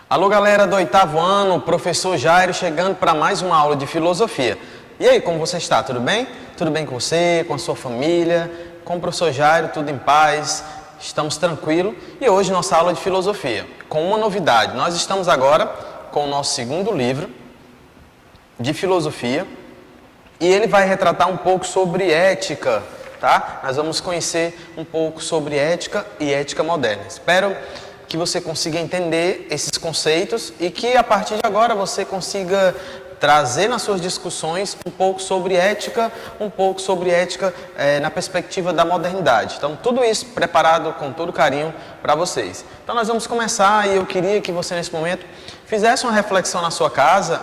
Alô galera do 8º ano, professor Jairo chegando para mais uma aula de filosofia. E aí, como você está? Tudo bem? Tudo bem com você, com a sua família? Com o professor Jairo, tudo em paz? Estamos tranquilos. E hoje nossa aula de filosofia, com uma novidade. Nós estamos agora com o nosso segundo livro de filosofia e ele vai retratar um pouco sobre ética, tá? Nós vamos conhecer um pouco sobre ética e ética moderna. Espero que você consiga entender esses conceitos e que a partir de agora você consiga trazer nas suas discussões um pouco sobre ética na perspectiva da modernidade. Então, tudo isso preparado com todo carinho para vocês. Então, nós vamos começar e eu queria que você, nesse momento, fizesse uma reflexão na sua casa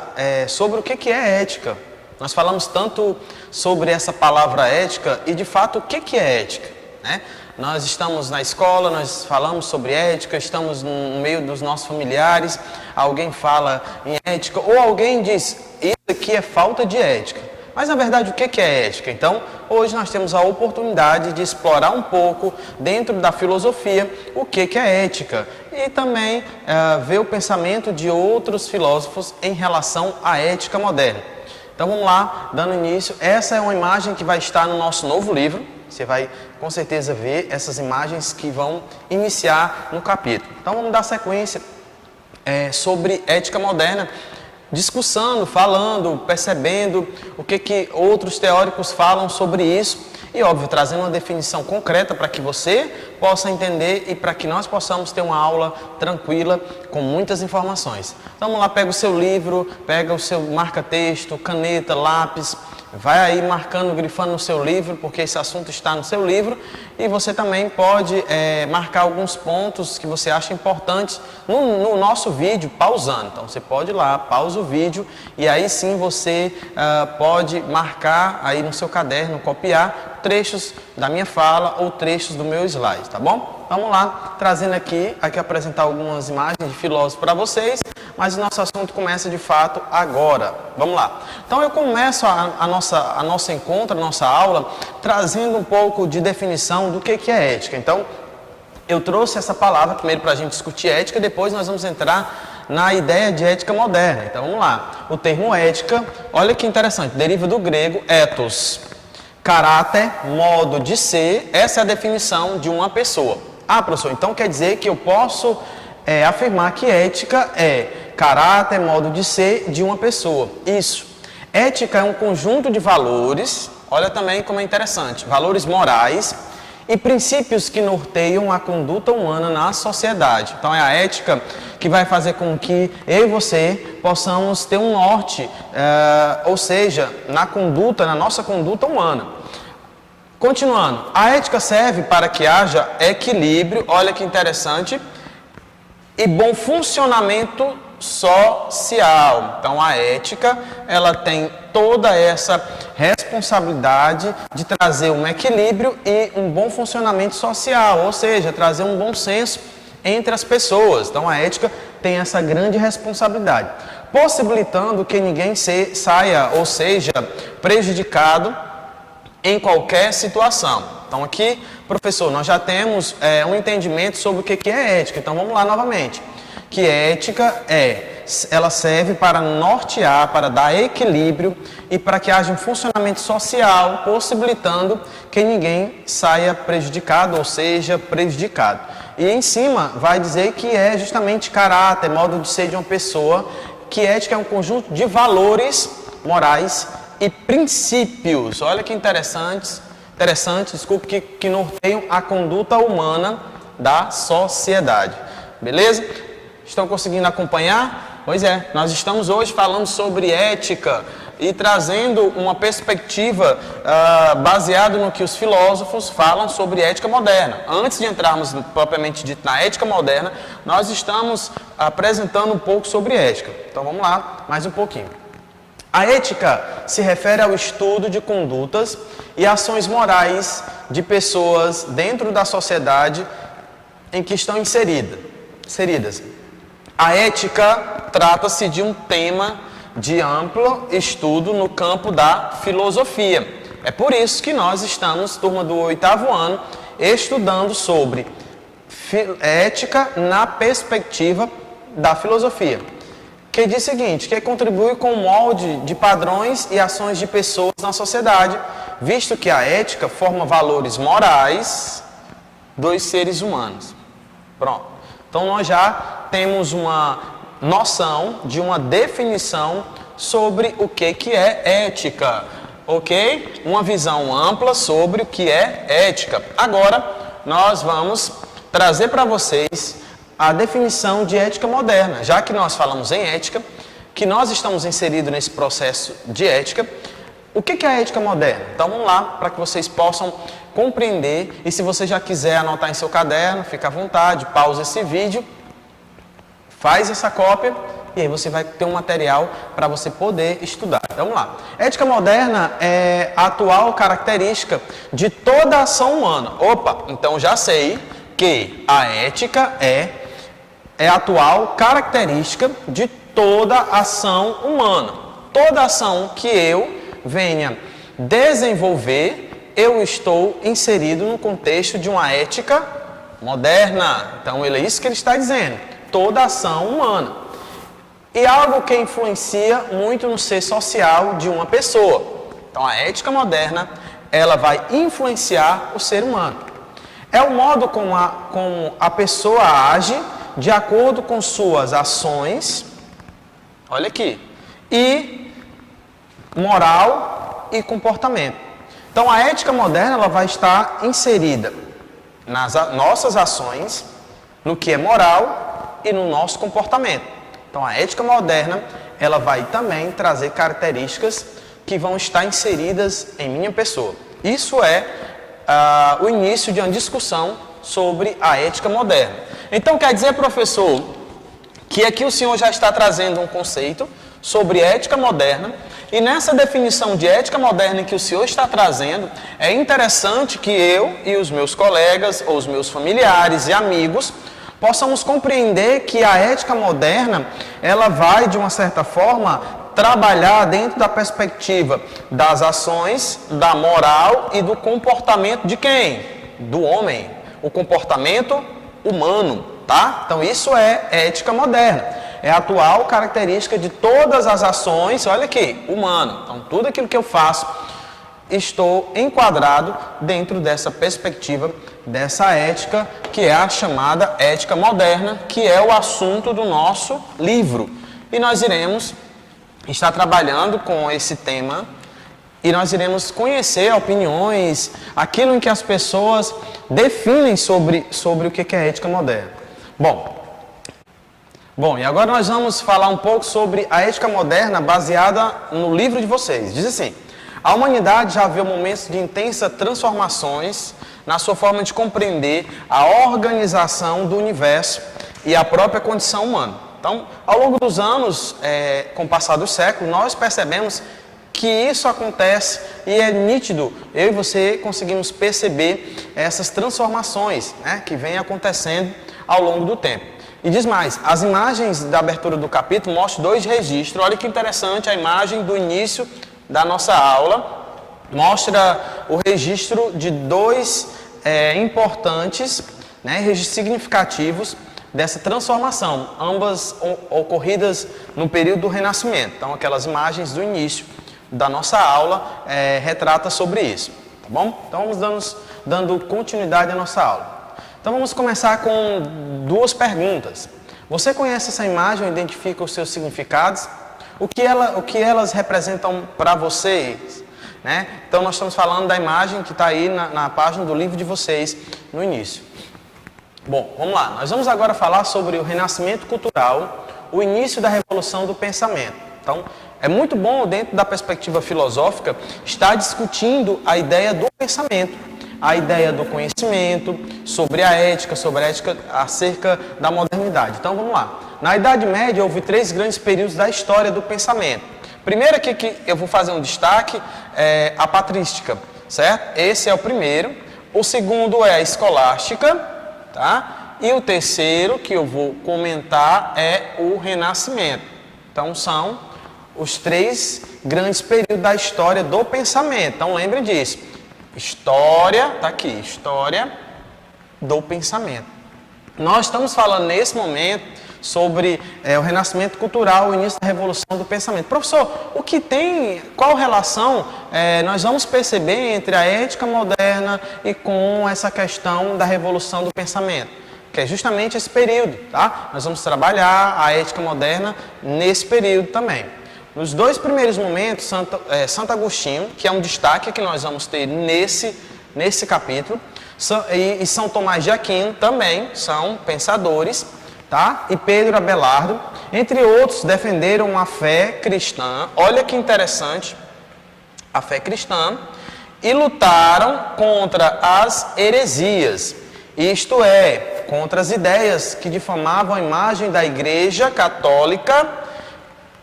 sobre o que é ética. Nós falamos tanto sobre essa palavra ética e, de fato, o que é ética, né? Nós estamos na escola, nós falamos sobre ética, estamos no meio dos nossos familiares, alguém fala em ética, ou alguém diz, isso aqui é falta de ética. Mas, na verdade, o que é ética? Então, hoje nós temos a oportunidade de explorar um pouco, dentro da filosofia, o que é ética. E também ver o pensamento de outros filósofos em relação à ética moderna. Então, vamos lá, dando início. Essa é uma imagem que vai estar no nosso novo livro. Você vai, com certeza, ver essas imagens que vão iniciar no capítulo. Então, vamos dar sequência sobre ética moderna, discussando, falando, percebendo o que outros teóricos falam sobre isso. E, óbvio, trazendo uma definição concreta para que você possa entender e para que nós possamos ter uma aula tranquila, com muitas informações. Então, vamos lá, pega o seu livro, pega o seu marca-texto, caneta, lápis. Vai aí marcando, grifando no seu livro, porque esse assunto está no seu livro. E você também pode marcar alguns pontos que você acha importantes no nosso vídeo, pausando. Então, você pode ir lá, pausa o vídeo e aí sim você pode marcar aí no seu caderno, copiar trechos da minha fala ou trechos do meu slide, tá bom? Vamos lá, trazendo aqui apresentar algumas imagens de filósofos para vocês, mas o nosso assunto começa de fato agora. Vamos lá. Então eu começo a nossa aula trazendo um pouco de definição do que é ética. Então eu trouxe essa palavra primeiro para a gente discutir ética, depois nós vamos entrar na ideia de ética moderna. Então vamos lá. O termo ética, olha que interessante, deriva do grego ethos. Caráter, modo de ser, essa é a definição de uma pessoa. Ah, professor, então quer dizer que eu posso afirmar que ética é caráter, modo de ser de uma pessoa. Isso. Ética é um conjunto de valores, olha também como é interessante, valores morais e princípios que norteiam a conduta humana na sociedade. Então é a ética que vai fazer com que eu e você possamos ter um norte, ou seja, na nossa conduta humana. Continuando, a ética serve para que haja equilíbrio, olha que interessante, e bom funcionamento social. Então a ética, ela tem toda essa responsabilidade de trazer um equilíbrio e um bom funcionamento social, ou seja, trazer um bom senso entre as pessoas. Então a ética tem essa grande responsabilidade, possibilitando que ninguém saia ou seja prejudicado em qualquer situação. Então aqui, professor, nós já temos um entendimento sobre o que é ética. Então vamos lá novamente. Que ética ela serve para nortear, para dar equilíbrio e para que haja um funcionamento social, possibilitando que ninguém saia prejudicado ou seja prejudicado. E em cima vai dizer que é justamente caráter, modo de ser de uma pessoa, que ética é um conjunto de valores morais e princípios, olha que interessante, que norteiam a conduta humana da sociedade. Beleza? Estão conseguindo acompanhar? Pois é, nós estamos hoje falando sobre ética e trazendo uma perspectiva baseada no que os filósofos falam sobre ética moderna. Antes de entrarmos propriamente dito na ética moderna, nós estamos apresentando um pouco sobre ética. Então vamos lá, mais um pouquinho. A ética se refere ao estudo de condutas e ações morais de pessoas dentro da sociedade em que estão inseridas. A ética trata-se de um tema de amplo estudo no campo da filosofia. É por isso que nós estamos, turma do 8º ano, estudando sobre ética na perspectiva da filosofia, que diz o seguinte, que contribui com o molde de padrões e ações de pessoas na sociedade, visto que a ética forma valores morais dos seres humanos. Pronto. Então nós já temos uma noção de uma definição sobre o que é ética, ok? Uma visão ampla sobre o que é ética. Agora nós vamos trazer para vocês a definição de ética moderna, já que nós falamos em ética, que nós estamos inseridos nesse processo de ética. O que é a ética moderna? Então vamos lá, para que vocês possam compreender, e se você já quiser anotar em seu caderno, fica à vontade, pausa esse vídeo, faz essa cópia, e aí você vai ter um material para você poder estudar. Então vamos lá. Ética moderna é a atual característica de toda a ação humana. Opa, então já sei que a ética é a atual característica de toda ação humana. Toda ação que eu venha desenvolver, eu estou inserido no contexto de uma ética moderna. Então, é isso que ele está dizendo. Toda ação humana. E algo que influencia muito no ser social de uma pessoa. Então, a ética moderna, ela vai influenciar o ser humano. É o modo como a pessoa age de acordo com suas ações, olha aqui, e moral e comportamento. Então, a ética moderna, ela vai estar inserida nas nossas ações, no que é moral e no nosso comportamento. Então, a ética moderna, ela vai também trazer características que vão estar inseridas em minha pessoa. Isso é o início de uma discussão sobre a ética moderna. Então, quer dizer, professor, que aqui o senhor já está trazendo um conceito sobre ética moderna, e nessa definição de ética moderna que o senhor está trazendo, é interessante que eu e os meus colegas, ou os meus familiares e amigos, possamos compreender que a ética moderna, ela vai, de uma certa forma, trabalhar dentro da perspectiva das ações, da moral e do comportamento de quem? Do homem. O comportamento humano, tá? Então isso é ética moderna. É a atual característica de todas as ações, olha aqui, humano. Então tudo aquilo que eu faço, estou enquadrado dentro dessa perspectiva, dessa ética, que é a chamada ética moderna, que é o assunto do nosso livro. E nós iremos estar trabalhando com esse tema e nós iremos conhecer opiniões, aquilo em que as pessoas definem sobre o que é ética moderna. Bom, e agora nós vamos falar um pouco sobre a ética moderna baseada no livro de vocês. Diz assim: a humanidade já viveu momentos de intensas transformações na sua forma de compreender a organização do universo e a própria condição humana. Então, ao longo dos anos, com o passar dos séculos, nós percebemos que isso acontece e é nítido, eu e você conseguimos perceber essas transformações, né, que vêm acontecendo ao longo do tempo. E diz mais, as imagens da abertura do capítulo mostram dois registros. Olha que interessante, a imagem do início da nossa aula mostra o registro de dois importantes, né, registros significativos dessa transformação, ambas ocorridas no período do Renascimento. Então, aquelas imagens do início da nossa aula retrata sobre isso, tá bom? Então, vamos dando continuidade à nossa aula. Então, vamos começar com duas perguntas. Você conhece essa imagem ou identifica os seus significados? O que elas representam para vocês? Né? Então, nós estamos falando da imagem que está aí na página do livro de vocês, no início. Bom, vamos lá. Nós vamos agora falar sobre o renascimento cultural, o início da revolução do pensamento. Então, é muito bom, dentro da perspectiva filosófica, estar discutindo a ideia do pensamento, a ideia do conhecimento, sobre a ética acerca da modernidade. Então, vamos lá. Na Idade Média, houve 3 grandes períodos da história do pensamento. Primeiro aqui que eu vou fazer um destaque é a patrística, certo? Esse é o primeiro. O segundo é a escolástica, tá? E o terceiro que eu vou comentar é o Renascimento. Então, são os 3 grandes períodos da história do pensamento. Então, lembre disso. História, tá aqui, história do pensamento. Nós estamos falando nesse momento sobre o renascimento cultural, o início da revolução do pensamento. Professor, qual relação nós vamos perceber entre a ética moderna e com essa questão da revolução do pensamento? Que é justamente esse período, tá? Nós vamos trabalhar a ética moderna nesse período também. Nos dois primeiros momentos, Santo Agostinho, que é um destaque que nós vamos ter nesse capítulo, e São Tomás de Aquino também são pensadores, tá? E Pedro Abelardo, entre outros, defenderam a fé cristã. Olha que interessante, a fé cristã, e lutaram contra as heresias, isto é, contra as ideias que difamavam a imagem da Igreja Católica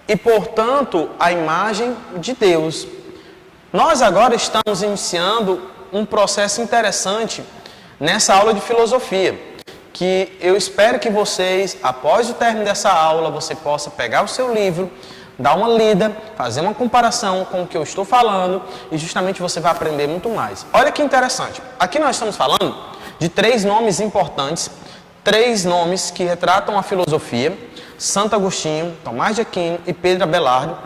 e, portanto, a imagem de Deus. Nós agora estamos iniciando um processo interessante nessa aula de filosofia, que eu espero que vocês, após o término dessa aula, você possa pegar o seu livro, dar uma lida, fazer uma comparação com o que eu estou falando e justamente você vai aprender muito mais. Olha que interessante, aqui nós estamos falando de 3 nomes importantes, 3 nomes que retratam a filosofia: Santo Agostinho, Tomás de Aquino e Pedro Abelardo,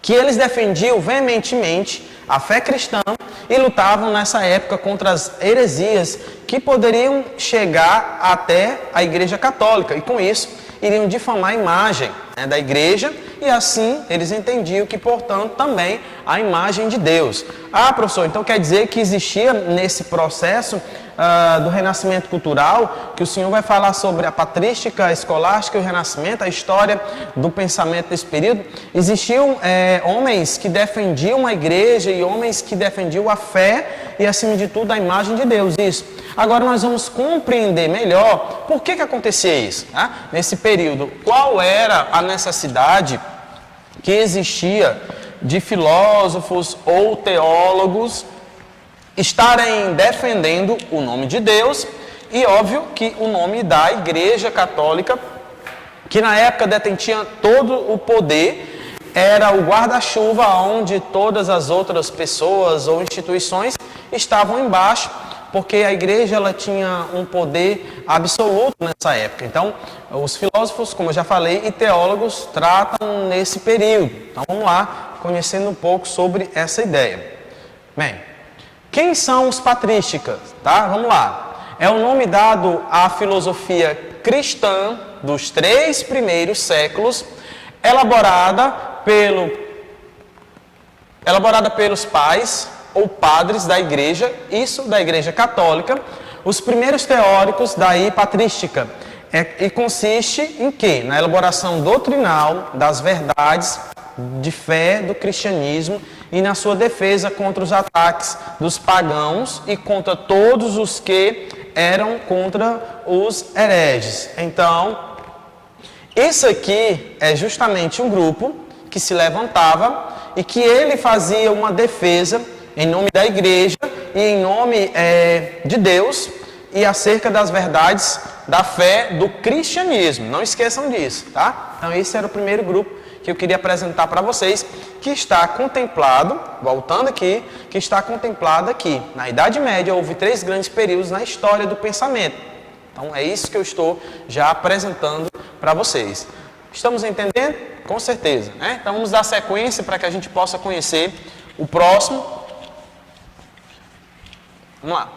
que eles defendiam veementemente a fé cristã e lutavam nessa época contra as heresias que poderiam chegar até a Igreja Católica e com isso iriam difamar a imagem da Igreja e assim eles entendiam que, portanto, também a imagem de Deus. Ah, professor, então quer dizer que existia nesse processo do renascimento cultural, que o senhor vai falar sobre a patrística, a escolástica e o renascimento, a história do pensamento desse período, existiam homens que defendiam a igreja e homens que defendiam a fé e, acima de tudo, a imagem de Deus. Isso. Agora nós vamos compreender melhor por que acontecia isso, né? Nesse período. Qual era a necessidade que existia de filósofos ou teólogos estarem defendendo o nome de Deus e, óbvio, que o nome da Igreja Católica, que na época detinha todo o poder, era o guarda-chuva onde todas as outras pessoas ou instituições estavam embaixo, porque a Igreja ela tinha um poder absoluto nessa época. Então, os filósofos, como eu já falei, e teólogos tratam nesse período. Então, vamos lá, conhecendo um pouco sobre essa ideia. Bem, quem são os patrísticas? Tá? Vamos lá. É o nome dado à filosofia cristã dos 3 primeiros séculos, elaborada pelos pais ou padres da Igreja, isso da Igreja Católica, os primeiros teóricos daí patrística. E consiste em quê? Na elaboração doutrinal das verdades de fé do cristianismo e na sua defesa contra os ataques dos pagãos e contra todos os que eram contra os hereges. Então, isso aqui é justamente um grupo que se levantava e que ele fazia uma defesa em nome da igreja e em nome de Deus e acerca das verdades da fé do cristianismo. Não esqueçam disso, tá? Então, esse era o primeiro grupo que eu queria apresentar para vocês, que está contemplado, voltando aqui, que está contemplado aqui. Na Idade Média houve 3 grandes períodos na história do pensamento. Então é isso que eu estou já apresentando para vocês. Estamos entendendo? Com certeza, né? Então vamos dar sequência para que a gente possa conhecer o próximo. Vamos lá.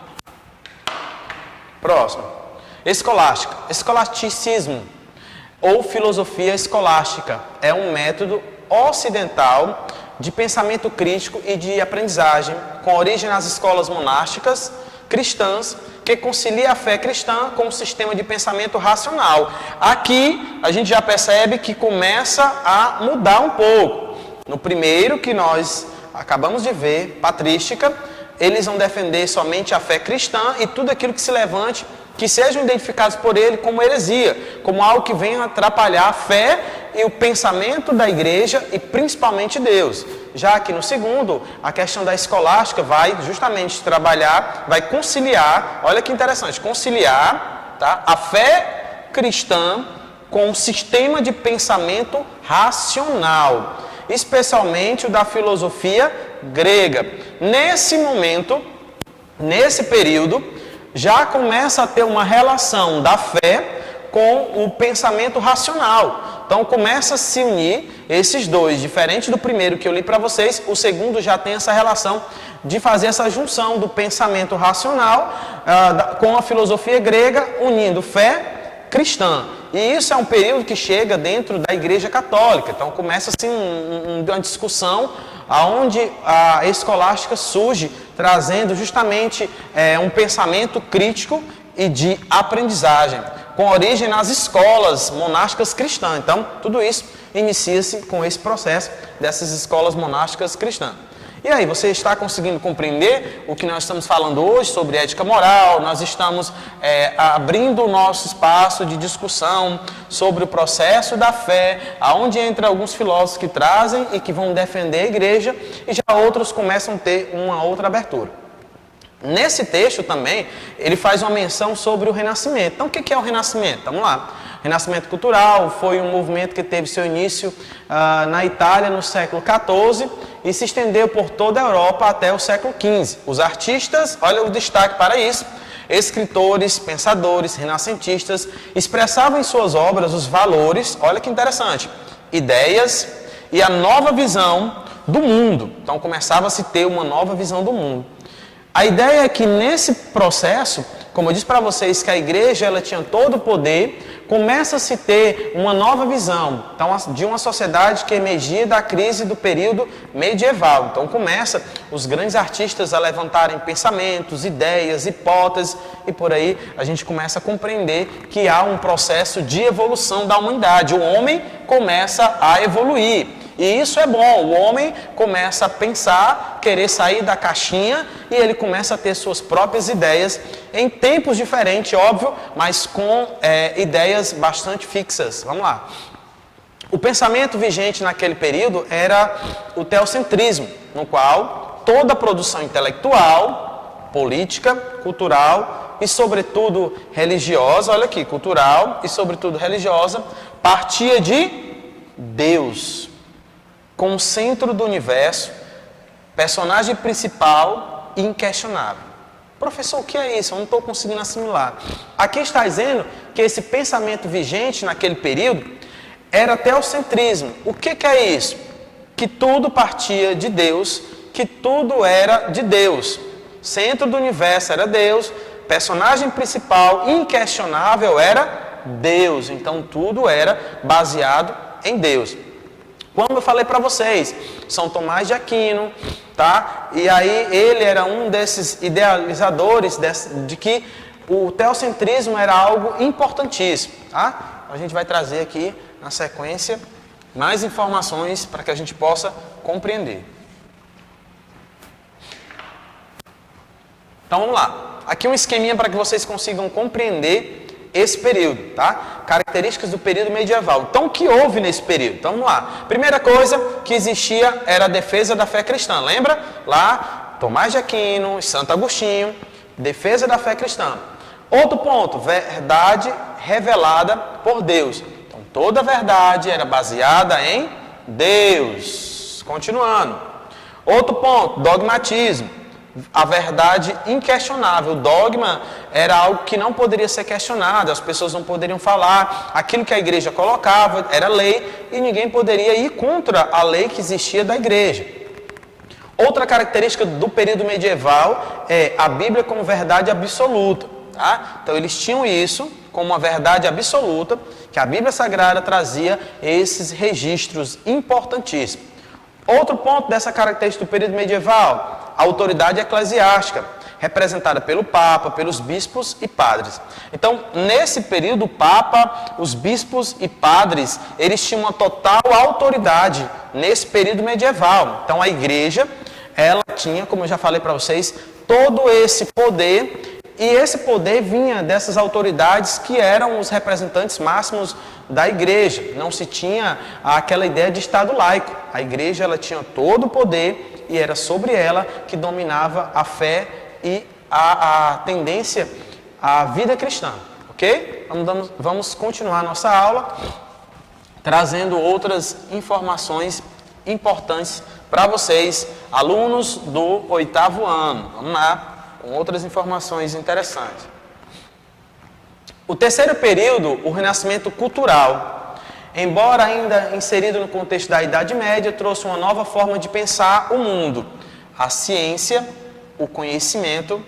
Próximo. Escolástica. Escolasticismo ou filosofia escolástica é um método ocidental de pensamento crítico e de aprendizagem com origem nas escolas monásticas cristãs que concilia a fé cristã com um sistema de pensamento racional. Aqui a gente já percebe que começa a mudar um pouco. No primeiro que nós acabamos de ver, patrística, eles vão defender somente a fé cristã e tudo aquilo que se levante que sejam identificados por ele como heresia, como algo que venha atrapalhar a fé e o pensamento da igreja e principalmente Deus. Já que no segundo, a questão da escolástica vai justamente trabalhar, vai conciliar, olha que interessante, conciliar, tá, a fé cristã com um sistema de pensamento racional, especialmente o da filosofia grega. Nesse momento, nesse período, já começa a ter uma relação da fé com o pensamento racional. Então começa a se unir esses dois. Diferente do primeiro que eu li para vocês, o segundo já tem essa relação de fazer essa junção do pensamento racional com a filosofia grega, unindo fé cristã. E isso é um período que chega dentro da Igreja Católica. Então começa assim uma discussão onde a escolástica surge, trazendo justamente um pensamento crítico e de aprendizagem, com origem nas escolas monásticas cristãs. Então tudo isso inicia-se com esse processo dessas escolas monásticas cristãs. E aí, você está conseguindo compreender o que nós estamos falando hoje sobre ética moral? Nós estamos abrindo o nosso espaço de discussão sobre o processo da fé, aonde entra alguns filósofos que trazem e que vão defender a igreja, e já outros começam a ter uma outra abertura. Nesse texto também, ele faz uma menção sobre o Renascimento. Então, o que é o Renascimento? Vamos lá. Renascimento cultural foi um movimento que teve seu início na Itália no século XIV e se estendeu por toda a Europa até o século XV. Os artistas, olha o destaque para isso, escritores, pensadores, renascentistas, expressavam em suas obras os valores, olha que interessante, ideias e a nova visão do mundo. Então começava a se ter uma nova visão do mundo. A ideia é que nesse processo, como eu disse para vocês que a igreja ela tinha todo o poder, começa a se ter uma nova visão de uma sociedade que emergia da crise do período medieval. Então começa os grandes artistas a levantarem pensamentos, ideias, hipóteses, e por aí a gente começa a compreender que há um processo de evolução da humanidade. O homem começa a evoluir. E isso é bom, o homem começa a pensar, querer sair da caixinha e ele começa a ter suas próprias ideias em tempos diferentes, óbvio, mas com ideias bastante fixas. Vamos lá. O pensamento vigente naquele período era o teocentrismo, no qual toda a produção intelectual, política, cultural e sobretudo religiosa, olha aqui, cultural e sobretudo religiosa, partia de Deus. Com o centro do universo, personagem principal e inquestionável. Professor, o que é isso? Eu não estou conseguindo assimilar. Aqui está dizendo que esse pensamento vigente naquele período era teocentrismo. O que é isso? Que tudo partia de Deus, que tudo era de Deus. Centro do universo era Deus, personagem principal inquestionável era Deus. Então tudo era baseado em Deus. Como eu falei para vocês, São Tomás de Aquino, tá? E aí ele era um desses idealizadores de que o teocentrismo era algo importantíssimo, tá? A gente vai trazer aqui na sequência mais informações para que a gente possa compreender. Então vamos lá. Aqui um esqueminha para que vocês consigam compreender esse período, tá? Características do período medieval. Então, o que houve nesse período? Então, vamos lá. Primeira coisa que existia era a defesa da fé cristã. Lembra? Lá, Tomás de Aquino, Santo Agostinho, defesa da fé cristã. Outro ponto, verdade revelada por Deus. Então, toda a verdade era baseada em Deus. Continuando. Outro ponto, dogmatismo. A verdade inquestionável. O dogma era algo que não poderia ser questionado, as pessoas não poderiam falar, aquilo que a igreja colocava era lei e ninguém poderia ir contra a lei que existia da igreja. Outra característica do período medieval é a Bíblia como verdade absoluta. Tá? Então eles tinham isso como uma verdade absoluta, que a Bíblia Sagrada trazia esses registros importantíssimos. Outro ponto dessa característica do período medieval, a autoridade eclesiástica, representada pelo Papa, pelos bispos e padres. Então, nesse período, o Papa, os bispos e padres, eles tinham uma total autoridade nesse período medieval. Então, a igreja, ela tinha, como eu já falei para vocês, todo esse poder, e esse poder vinha dessas autoridades que eram os representantes máximos da igreja. Não se tinha aquela ideia de Estado laico. A igreja ela tinha todo o poder e era sobre ela que dominava a fé e a tendência à vida cristã. Ok? Vamos continuar nossa aula trazendo outras informações importantes para vocês, alunos do 8º ano. Vamos lá, com outras informações interessantes. O terceiro período, o Renascimento cultural. Embora ainda inserido no contexto da Idade Média, trouxe uma nova forma de pensar o mundo. A ciência, o conhecimento.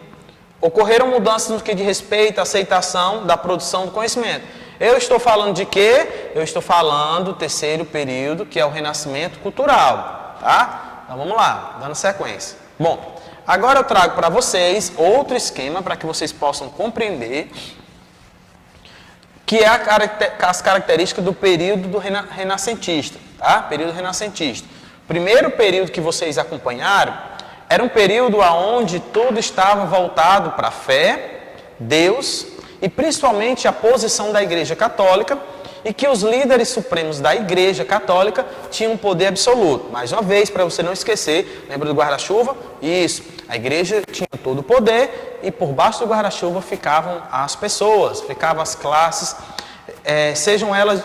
Ocorreram mudanças no que diz respeito à aceitação da produção do conhecimento. Eu estou falando de quê? Eu estou falando do terceiro período, que é o Renascimento cultural, tá? Então vamos lá, dando sequência. Bom, agora eu trago para vocês outro esquema para que vocês possam compreender que é as características do período do renascentista, tá? Período renascentista. O primeiro período que vocês acompanharam era um período onde tudo estava voltado para a fé, Deus e principalmente a posição da Igreja Católica, e que os líderes supremos da Igreja Católica tinham poder absoluto. Mais uma vez, para você não esquecer, lembra do guarda-chuva? Isso, a Igreja tinha todo o poder e por baixo do guarda-chuva ficavam as pessoas, ficavam as classes, sejam elas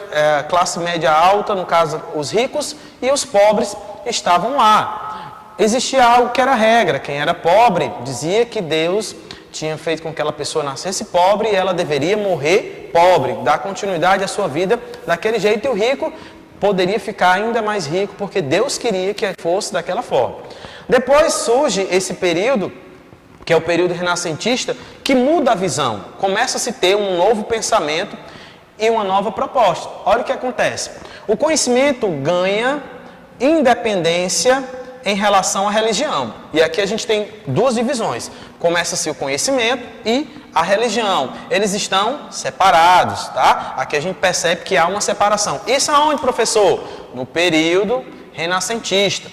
classe média alta, no caso os ricos, e os pobres estavam lá. Existia algo que era regra, quem era pobre dizia que Deus tinha feito com que aquela pessoa nascesse pobre e ela deveria morrer pobre, dar continuidade à sua vida daquele jeito, e o rico poderia ficar ainda mais rico porque Deus queria que fosse daquela forma. Depois surge esse período, que é o período renascentista, que muda a visão, começa a se ter um novo pensamento e uma nova proposta. Olha o que acontece, o conhecimento ganha independência em relação à religião. E aqui a gente tem duas divisões. Começa-se o conhecimento e a religião. Eles estão separados, tá? Aqui a gente percebe que há uma separação. Isso aonde, professor? No período renascentista.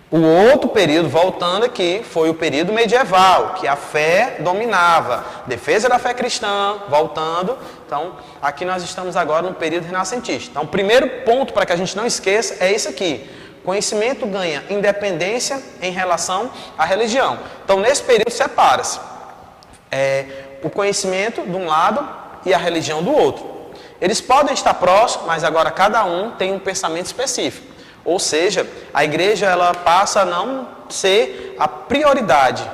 O outro período, voltando aqui, foi o período medieval, que a fé dominava. Defesa da fé cristã, voltando. Então, aqui nós estamos agora no período renascentista. Então, o primeiro ponto para que a gente não esqueça é isso aqui. Conhecimento ganha independência em relação à religião. Então, nesse período, separa-se o conhecimento de um lado e a religião do outro. Eles podem estar próximos, mas agora cada um tem um pensamento específico. Ou seja, a igreja ela passa a não ser a prioridade.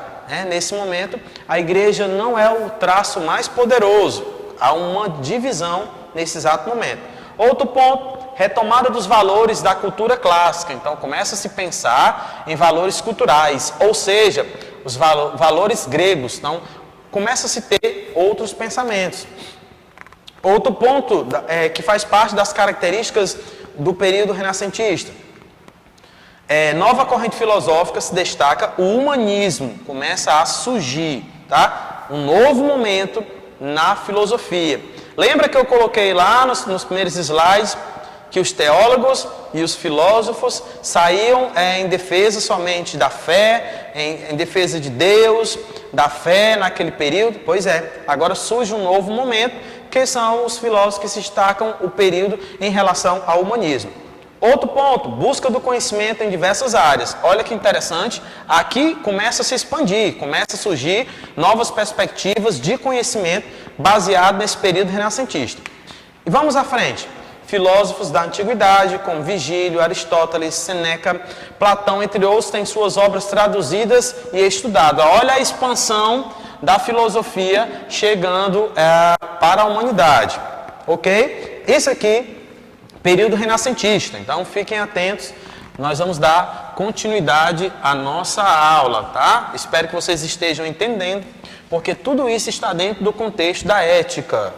Nesse momento, a igreja não é o traço mais poderoso. Há uma divisão nesse exato momento. Outro ponto, retomada dos valores da cultura clássica. Então, começa a se pensar em valores culturais, ou seja, os valores gregos. Então, começa a se ter outros pensamentos. Outro ponto que faz parte das características do período renascentista. Nova corrente filosófica se destaca, o humanismo começa a surgir, tá? Um novo momento na filosofia. Lembra que eu coloquei lá nos primeiros slides que os teólogos e os filósofos saíam em defesa somente da fé, em defesa de Deus, da fé naquele período? Pois é, agora surge um novo momento, que são os filósofos que se destacam o período em relação ao humanismo. Outro ponto, busca do conhecimento em diversas áreas. Olha que interessante, aqui começa a se expandir, começa a surgir novas perspectivas de conhecimento baseado nesse período renascentista. E vamos à frente. Filósofos da antiguidade, como Vigílio, Aristóteles, Sêneca, Platão, entre outros, têm suas obras traduzidas e estudadas. Olha a expansão da filosofia chegando para a humanidade. Ok? Esse aqui, período renascentista. Então, fiquem atentos. Nós vamos dar continuidade à nossa aula, tá? Espero que vocês estejam entendendo, porque tudo isso está dentro do contexto da ética.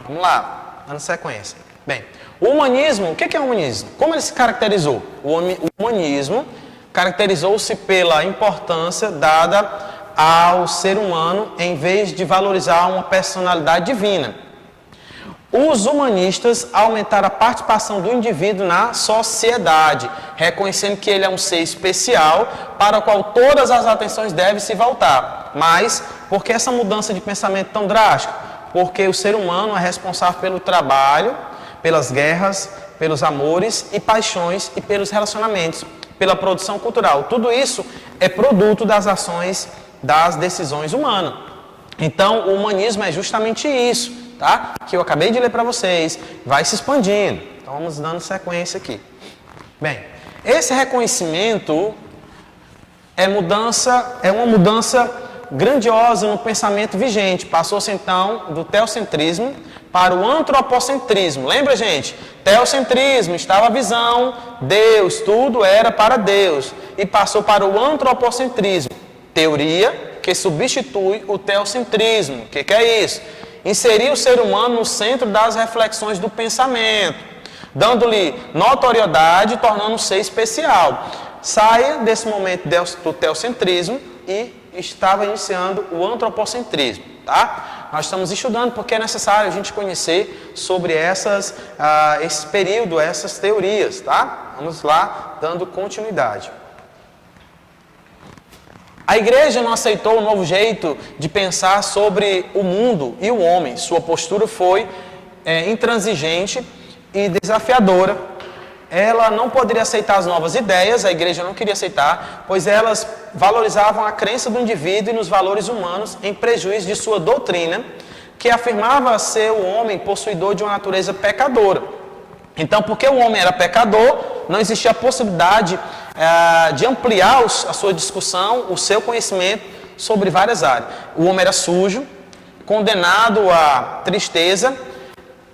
Vamos lá, dando sequência. Bem, o humanismo, o que é o humanismo? Como ele se caracterizou? O humanismo caracterizou-se pela importância dada ao ser humano em vez de valorizar uma personalidade divina. Os humanistas aumentaram a participação do indivíduo na sociedade, reconhecendo que ele é um ser especial para o qual todas as atenções devem se voltar. Mas, por que essa mudança de pensamento tão drástica? Porque o ser humano é responsável pelo trabalho, pelas guerras, pelos amores e paixões e pelos relacionamentos, pela produção cultural. Tudo isso é produto das ações, das decisões humanas. Então, o humanismo é justamente isso, tá? Que eu acabei de ler para vocês, vai se expandindo. Então, vamos dando sequência aqui. Bem, esse reconhecimento é uma mudança grandiosa no pensamento vigente. Passou-se então do teocentrismo para o antropocentrismo. Lembra, gente? Teocentrismo, estava a visão, Deus, tudo era para Deus. E passou para o antropocentrismo, teoria que substitui o teocentrismo. O que é isso? Inserir o ser humano no centro das reflexões do pensamento, dando-lhe notoriedade, tornando o ser especial. Saia desse momento do teocentrismo e estava iniciando o antropocentrismo, tá? Nós estamos estudando porque é necessário a gente conhecer sobre esse período, essas teorias, tá? Vamos lá, dando continuidade. A igreja não aceitou o novo jeito de pensar sobre o mundo e o homem. Sua postura foi intransigente e desafiadora. Ela não poderia aceitar as novas ideias, a igreja não queria aceitar, pois elas valorizavam a crença do indivíduo e nos valores humanos em prejuízo de sua doutrina, que afirmava ser o homem possuidor de uma natureza pecadora. Então, porque o homem era pecador, não existia a possibilidade de ampliar a sua discussão, o seu conhecimento sobre várias áreas. O homem era sujo, condenado à tristeza.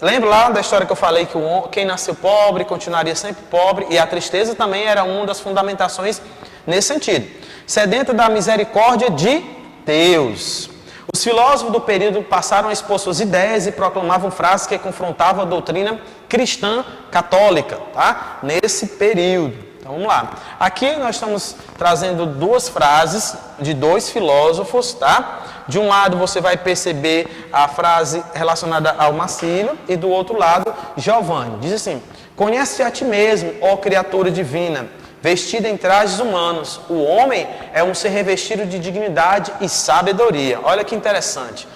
Lembra lá da história que eu falei que quem nasceu pobre continuaria sempre pobre, e a tristeza também era uma das fundamentações nesse sentido. Sedento da misericórdia de Deus. Os filósofos do período passaram a expor suas ideias e proclamavam frases que confrontavam a doutrina cristã católica, tá? Nesse período. Então vamos lá. Aqui nós estamos trazendo duas frases de dois filósofos, tá? De um lado você vai perceber a frase relacionada ao Marcílio e do outro lado Giovanni. Diz assim: conhece-te a ti mesmo, ó criatura divina, vestida em trajes humanos. O homem é um ser revestido de dignidade e sabedoria. Olha que interessante.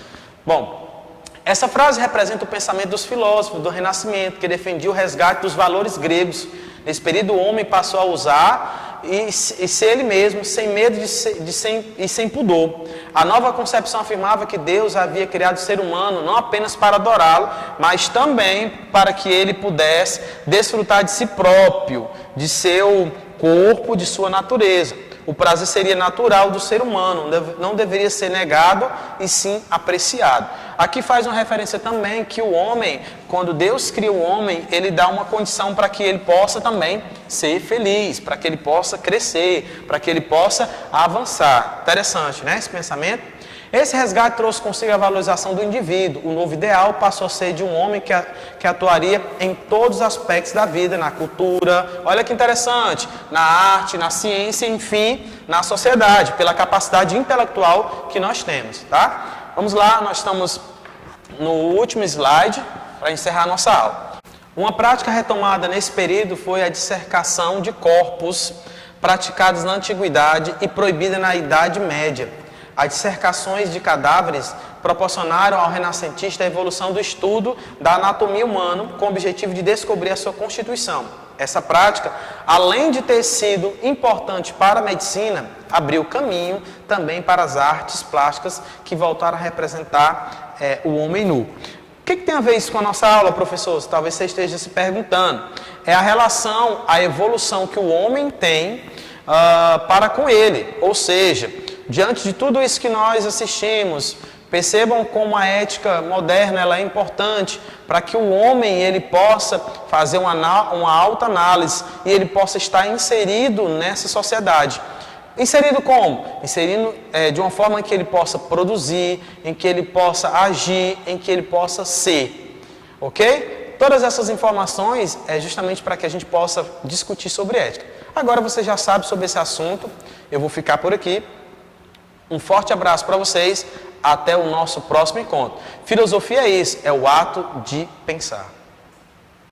Bom, essa frase representa o pensamento dos filósofos do Renascimento, que defendia o resgate dos valores gregos. Nesse período, o homem passou a usar e ser ele mesmo, sem medo e sem pudor. A nova concepção afirmava que Deus havia criado o ser humano não apenas para adorá-lo, mas também para que ele pudesse desfrutar de si próprio, de seu corpo, de sua natureza. O prazer seria natural do ser humano, não deveria ser negado e sim apreciado. Aqui faz uma referência também que o homem, quando Deus cria o homem, ele dá uma condição para que ele possa também ser feliz, para que ele possa crescer, para que ele possa avançar. Interessante, né, esse pensamento? Esse resgate trouxe consigo a valorização do indivíduo. O novo ideal passou a ser de um homem que atuaria em todos os aspectos da vida, na cultura, olha que interessante, na arte, na ciência, enfim, na sociedade, pela capacidade intelectual que nós temos, tá? Vamos lá, nós estamos no último slide para encerrar nossa aula. Uma prática retomada nesse período foi a dissecação de corpos praticados na antiguidade e proibida na Idade Média. As dissecações de cadáveres proporcionaram ao renascentista a evolução do estudo da anatomia humana com o objetivo de descobrir a sua constituição. Essa prática, além de ter sido importante para a medicina, abriu caminho também para as artes plásticas que voltaram a representar o homem nu. O que tem a ver isso com a nossa aula, professor? Talvez você esteja se perguntando. É a relação, a evolução que o homem tem para com ele, ou seja, diante de tudo isso que nós assistimos, percebam como a ética moderna ela é importante para que o homem ele possa fazer uma autoanálise e ele possa estar inserido nessa sociedade. Inserido como? Inserido de uma forma em que ele possa produzir, em que ele possa agir, em que ele possa ser. Ok? Todas essas informações é justamente para que a gente possa discutir sobre ética. Agora você já sabe sobre esse assunto, eu vou ficar por aqui. Um forte abraço para vocês, até o nosso próximo encontro. Filosofia é isso, é o ato de pensar.